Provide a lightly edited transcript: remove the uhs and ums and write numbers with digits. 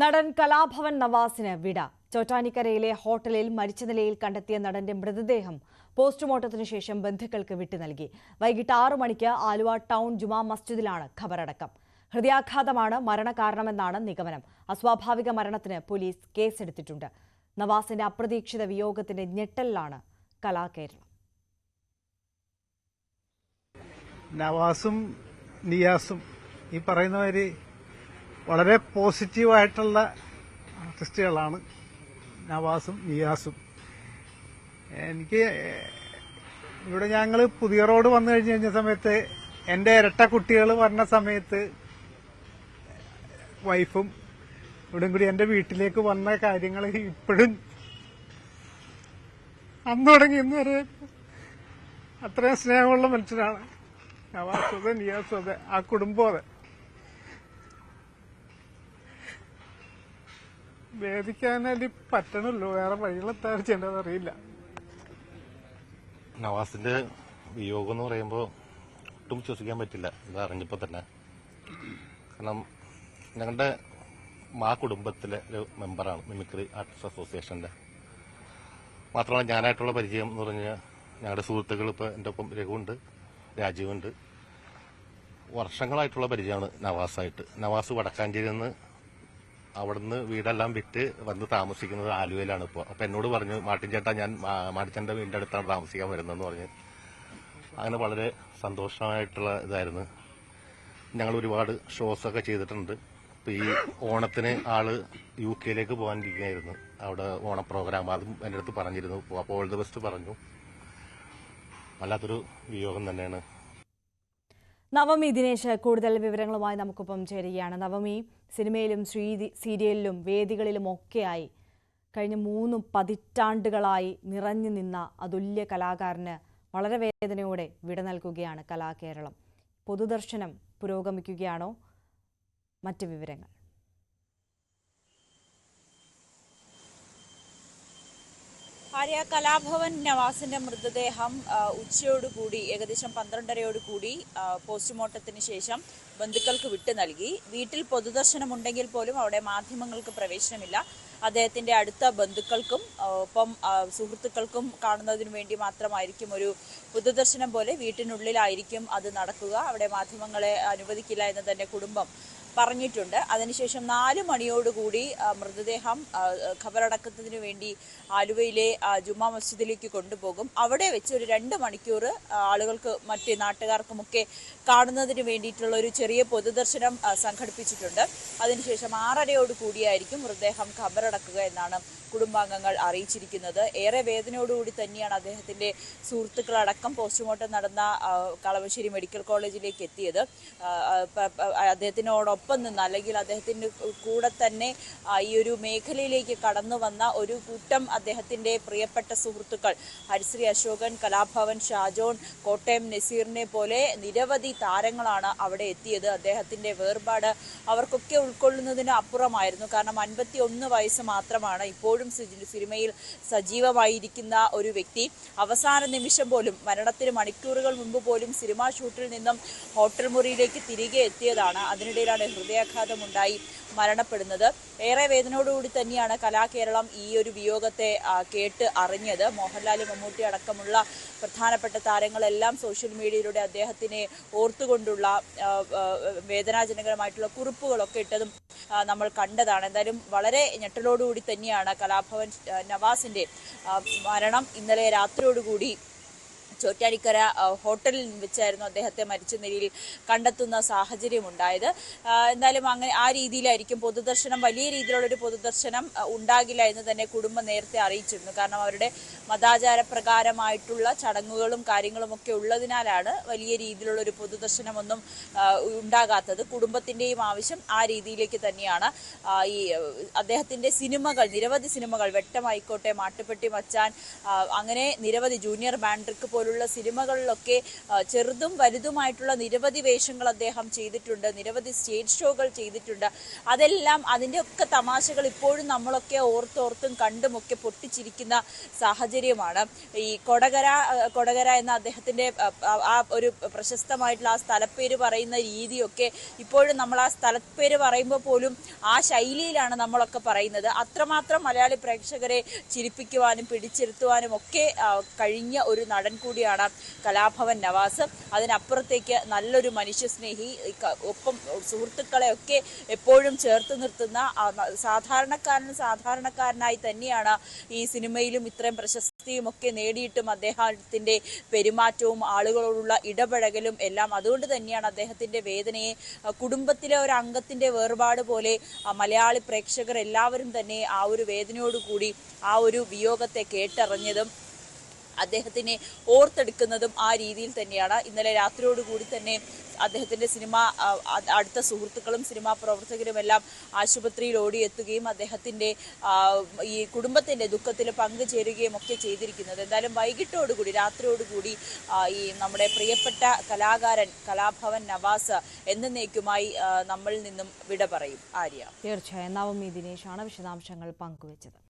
നടൻ കലാഭവൻ നവാസിന് വിട. ചോറ്റാനിക്കരയിലെ ഹോട്ടലിൽ മരിച്ച നിലയിൽ കണ്ടെത്തിയ നടന്റെ മൃതദേഹം പോസ്റ്റ്മോർട്ടത്തിനു ശേഷം ബന്ധുക്കൾക്ക് വിട്ടു നൽകി. വൈകിട്ട് 6 മണിക്ക് ആലുവ ടൗൺ ജുമാ മസ്ജിദിലാണ് ഖബറടക്കം. ഹൃദയാഘാതമാണ് മരണകാരണമെന്നാണ് നിഗമനം. അസ്വാഭാവിക മരണത്തിന് പോലീസ് കേസെടുത്തിട്ടുണ്ട്. നവാസിന്റെ അപ്രതീക്ഷിത വിയോഗത്തിന്റെ ഞെട്ടലിലാണ് കലാകേരളം. നവാസും നിയാസും ഈ പറയുന്നവര് വളരെ പോസിറ്റീവായിട്ടുള്ള ആർട്ടിസ്റ്റുകളാണ്. നവാസും നിയാസും. എനിക്ക് ഇവിടെ ഞങ്ങൾ പുതിയ റോഡ് വന്നു കഴിഞ്ഞ സമയത്ത് എൻ്റെ ഇരട്ട കുട്ടികൾ പറഞ്ഞ സമയത്ത് വൈഫും ഇവിടെയും കൂടി എൻ്റെ വീട്ടിലേക്ക് വന്ന കാര്യങ്ങൾ ഇപ്പോഴും അന്ന് തുടങ്ങി ഇന്ന് വരെ അത്രയും സ്നേഹമുള്ള മനുഷ്യരാണ് നവാസും അതെ, നിയാസും അതെ, ആ കുടുംബം അതെ. വേദിക്കാനായിട്ട് പറ്റണല്ലോ, വേറെ വഴികളെത്താൻ ചെയ്യേണ്ടത് അറിയില്ല. നവാസിന്റെ വിയോഗം എന്ന് പറയുമ്പോൾ ഒട്ടും വിശ്വസിക്കാൻ പറ്റില്ല. ഇത് അറിഞ്ഞപ്പോൾ തന്നെ. കാരണം ഞങ്ങളുടെ ആ കുടുംബത്തിലെ ഒരു മെമ്പറാണ് മിമിക്രി ആർട്ടിസ്റ്റ് അസോസിയേഷന്റെ. മാത്രമല്ല ഞാനായിട്ടുള്ള പരിചയം എന്ന് പറഞ്ഞാൽ ഞങ്ങളുടെ സുഹൃത്തുക്കൾ ഇപ്പോൾ എൻ്റെ ഒപ്പം രഘുവുണ്ട്, രാജീവുണ്ട്. വർഷങ്ങളായിട്ടുള്ള പരിചയമാണ് നവാസായിട്ട്. നവാസ് വടക്കാഞ്ചേരിയിൽ നിന്ന് അവിടുന്ന് വീടെല്ലാം വിറ്റ് വന്ന് താമസിക്കുന്നത് ആലുവയിലാണ് ഇപ്പോൾ. അപ്പം എന്നോട് പറഞ്ഞു, മാട്ടിൻ ചേട്ടാ ഞാൻ മാട്ടിച്ചേട്ടൻ്റെ വീടിൻ്റെ അടുത്താണ് താമസിക്കാൻ വരുന്നതെന്ന് പറഞ്ഞ്. അങ്ങനെ വളരെ സന്തോഷമായിട്ടുള്ള ഇതായിരുന്നു. ഞങ്ങൾ ഒരുപാട് ഷോസൊക്കെ ചെയ്തിട്ടുണ്ട്. ഇപ്പം ഈ ഓണത്തിന് ആള് UK പോകാനിരിക്കുകയായിരുന്നു. അവിടെ ഓണ പ്രോഗ്രാം അതും എൻ്റെ അടുത്ത് പറഞ്ഞിരുന്നു. അപ്പോൾ ഓൾ ദി ബെസ്റ്റ് പറഞ്ഞു. വല്ലാത്തൊരു വിയോഗം തന്നെയാണ്. നവമി ദിനേശ് കൂടുതൽ വിവരങ്ങളുമായി നമുക്കൊപ്പം ചേരുകയാണ്. നവമി, സിനിമയിലും സീരിയലിലും വേദികളിലുമൊക്കെയായി കഴിഞ്ഞ 3 പതിറ്റാണ്ടുകളായി നിറഞ്ഞു നിന്ന അതുല്യ കലാകാരന് വളരെ വേദനയോടെ വിട നൽകുകയാണ് കലാകേരളം. പൊതുദർശനം പുരോഗമിക്കുകയാണോ? മറ്റ് വിവരങ്ങൾ. ആര്യ, കലാഭവൻ നവാസിന്റെ മൃതദേഹം ഉച്ചയോടുകൂടി ഏകദേശം 12:30 പോസ്റ്റ്മോർട്ടത്തിന് ശേഷം ബന്ധുക്കൾക്ക് വിട്ടു നൽകി. വീട്ടിൽ പൊതുദർശനമുണ്ടെങ്കിൽ പോലും അവിടെ മാധ്യമങ്ങൾക്ക് പ്രവേശനമില്ല. അദ്ദേഹത്തിന്റെ അടുത്ത ബന്ധുക്കൾക്കും ഒപ്പം സുഹൃത്തുക്കൾക്കും കാണുന്നതിനു വേണ്ടി മാത്രമായിരിക്കും ഒരു പൊതുദർശനം പോലെ വീട്ടിനുള്ളിലായിരിക്കും അത് നടക്കുക. അവിടെ മാധ്യമങ്ങളെ അനുവദിക്കില്ല എന്ന് തന്നെ കുടുംബം പറഞ്ഞിട്ടുണ്ട്. അതിനുശേഷം 4 മണിയോടുകൂടി മൃതദേഹം ഖബറടക്കത്തിന് വേണ്ടി ആലുവയിലെ ജുമാ മസ്ജിദിലേക്ക് കൊണ്ടുപോകും. അവിടെ വെച്ച് ഒരു 2 മണിക്കൂർ ആളുകൾക്ക് മറ്റ് നാട്ടുകാർക്കുമൊക്കെ കാണുന്നതിന് വേണ്ടിയിട്ടുള്ള ഒരു ചെറിയ പൊതുദർശനം സംഘടിപ്പിച്ചിട്ടുണ്ട്. അതിനുശേഷം 6:30 മൃതദേഹം ഖബറടക്കുക എന്നാണ് കുടുംബാംഗങ്ങൾ അറിയിച്ചിരിക്കുന്നത്. ഏറെ വേദനയോടുകൂടി തന്നെയാണ് അദ്ദേഹത്തിന്റെ സുഹൃത്തുക്കളടക്കം പോസ്റ്റ്മോർട്ടം നടന്ന കളമശ്ശേരി മെഡിക്കൽ കോളേജിലേക്ക് എത്തിയത്. അദ്ദേഹത്തിനോടൊപ്പം നിന്ന് അല്ലെങ്കിൽ അദ്ദേഹത്തിന്റെ കൂടെ തന്നെ ഈ ഒരു മേഖലയിലേക്ക് കടന്നു വന്ന ഒരു കൂട്ടം അദ്ദേഹത്തിന്റെ പ്രിയപ്പെട്ട സുഹൃത്തുക്കൾ, ഹരിശ്രീ അശോകൻ, കലാഭവൻ, ഷാജോൺ, കോട്ടയം നസീറിനെ പോലെ നിരവധി താരങ്ങളാണ് അവിടെ എത്തിയത്. അദ്ദേഹത്തിന്റെ വേർപാട് അവർക്കൊക്കെ ഉൾക്കൊള്ളുന്നതിന് അപ്പുറമായിരുന്നു. കാരണം 51 വയസ്സ് മാത്രമാണ്. ഇപ്പോഴും സിനിമയിൽ സജീവമായിരിക്കുന്ന ഒരു വ്യക്തി അവസാന നിമിഷം പോലും, മരണത്തിന് മണിക്കൂറുകൾ മുമ്പ് പോലും സിനിമാ ഷൂട്ടിൽ നിന്നും ഹോട്ടൽ മുറിയിലേക്ക് തിരികെ എത്തിയതാണ്. അതിനിടയിലാണ് ഹൃദയാഘാതമുണ്ടായി മരണപ്പെടുന്നത്. ഏറെ വേദനയോടുകൂടി തന്നെയാണ് കലാകേരളം ഈ ഒരു വിയോഗത്തെ കേട്ട് അറിഞ്ഞത്. മോഹൻലാൽ, മമ്മൂട്ടി അടക്കമുള്ള പ്രധാനപ്പെട്ട താരങ്ങളെല്ലാം സോഷ്യൽ മീഡിയയിലൂടെ അദ്ദേഹത്തിനെ ഓർത്തുകൊണ്ടുള്ള വേദനാജനകരമായിട്ടുള്ള കുറിപ്പുകളൊക്കെ ഇട്ടതും നമ്മൾ കണ്ടതാണ്. എന്തായാലും വളരെ ഞെട്ടലോടുകൂടി തന്നെയാണ് കലാഭവൻ നവാസിന്റെ മരണം. ഇന്നലെ രാത്രിയോടുകൂടി ചോറ്റാനിക്കര ഹോട്ടലിൽ വെച്ചായിരുന്നു അദ്ദേഹത്തെ മരിച്ച നിലയിൽ കണ്ടെത്തുന്ന സാഹചര്യം ഉണ്ടായത്. എന്തായാലും അങ്ങനെ ആ രീതിയിലായിരിക്കും പൊതുദർശനം. വലിയ രീതിയിലുള്ളൊരു പൊതുദർശനം ഉണ്ടാകില്ല എന്ന് തന്നെ കുടുംബം നേരത്തെ അറിയിച്ചിരുന്നു. കാരണം അവരുടെ മതാചാരപ്രകാരമായിട്ടുള്ള ചടങ്ങുകളും കാര്യങ്ങളും ഒക്കെ ഉള്ളതിനാലാണ് വലിയ രീതിയിലുള്ളൊരു പൊതുദർശനമൊന്നും ഉണ്ടാകാത്തത്. കുടുംബത്തിൻ്റെയും ആവശ്യം ആ രീതിയിലേക്ക് തന്നെയാണ്. ഈ അദ്ദേഹത്തിൻ്റെ സിനിമകൾ, നിരവധി സിനിമകൾ, വെട്ടമായിക്കോട്ടെ, മാട്ടുപ്പെട്ടി മച്ചാൻ, അങ്ങനെ നിരവധി, ജൂനിയർ ബാൻഡ്രിക്ക് പോലുള്ള സിനിമകളിലൊക്കെ ചെറുതും വലുതുമായിട്ടുള്ള നിരവധി വേഷങ്ങൾ അദ്ദേഹം ചെയ്തിട്ടുണ്ട്, നിരവധി സ്റ്റേജ് ഷോകൾ ചെയ്തിട്ടുണ്ട്. അതെല്ലാം അതിൻ്റെയൊക്കെ തമാശകൾ ഇപ്പോഴും നമ്മളൊക്കെ ഓർത്തോർത്തും കണ്ടുമൊക്കെ പൊട്ടിച്ചിരിക്കുന്ന സാഹചര്യമാണ്. ഈ കൊടകര എന്ന അദ്ദേഹത്തിന്റെ ആ ഒരു പ്രശസ്തമായിട്ടുള്ള ആ സ്ഥലപ്പേര് പറയുന്ന രീതിയൊക്കെ ഇപ്പോഴും നമ്മൾ ആ സ്ഥലപ്പേര് പറയുമ്പോൾ പോലും ആ ശൈലിയിലാണ് നമ്മളൊക്കെ പറയുന്നത്. അത്രമാത്രം മലയാളി പ്രേക്ഷകരെ ചിരിപ്പിക്കുവാനും പിടിച്ചിരുത്തുവാനും ഒക്കെ കഴിഞ്ഞ ഒരു നടൻ കൂടിയാണ് കലാഭവൻ നവാസ്. അതിനപ്പുറത്തേക്ക് നല്ലൊരു മനുഷ്യസ്നേഹി, ഒപ്പം സുഹൃത്തുക്കളെ ഒക്കെ എപ്പോഴും ചേർത്ത് നിർത്തുന്ന സാധാരണക്കാരനായി തന്നെയാണ് ഈ സിനിമയിലും ഇത്രയും പ്രശസ്തിയും ഒക്കെ നേടിയിട്ടും അദ്ദേഹത്തിന്റെ പെരുമാറ്റവും ആളുകളോടുള്ള ഇടപഴകലും എല്ലാം. അതുകൊണ്ട് തന്നെയാണ് അദ്ദേഹത്തിന്റെ വേദനയെ കുടുംബത്തിലെ ഒരു അംഗത്തിന്റെ വേർപാട് പോലെ മലയാളി പ്രേക്ഷകർ എല്ലാവരും തന്നെ ആ ഒരു വേദനയോടുകൂടി ആ ഒരു വിയോഗത്തെ കേട്ടറിഞ്ഞതും അദ്ദേഹത്തിനെ ഓർത്തെടുക്കുന്നതും ആ രീതിയിൽ തന്നെയാണ്. ഇന്നലെ രാത്രിയോടുകൂടി തന്നെ അദ്ദേഹത്തിന്റെ അടുത്ത സുഹൃത്തുക്കളും സിനിമാ പ്രവർത്തകരും എല്ലാം ആശുപത്രിയിൽ ഓടിയെത്തുകയും അദ്ദേഹത്തിന്റെ ഈ കുടുംബത്തിന്റെ ദുഃഖത്തിൽ പങ്കുചേരുകയും ഒക്കെ ചെയ്തിരിക്കുന്നത്. എന്തായാലും വൈകിട്ടോടുകൂടി രാത്രിയോടുകൂടി ഈ നമ്മുടെ പ്രിയപ്പെട്ട കലാകാരൻ കലാഭവൻ നവാസ് എന്നേക്കുമായി നമ്മളിൽ നിന്നും വിട പറയും. ആര്യ. തീർച്ചയായും നവമി ദിനേശാണ് വിശദാംശങ്ങൾ പങ്കുവച്ചത്.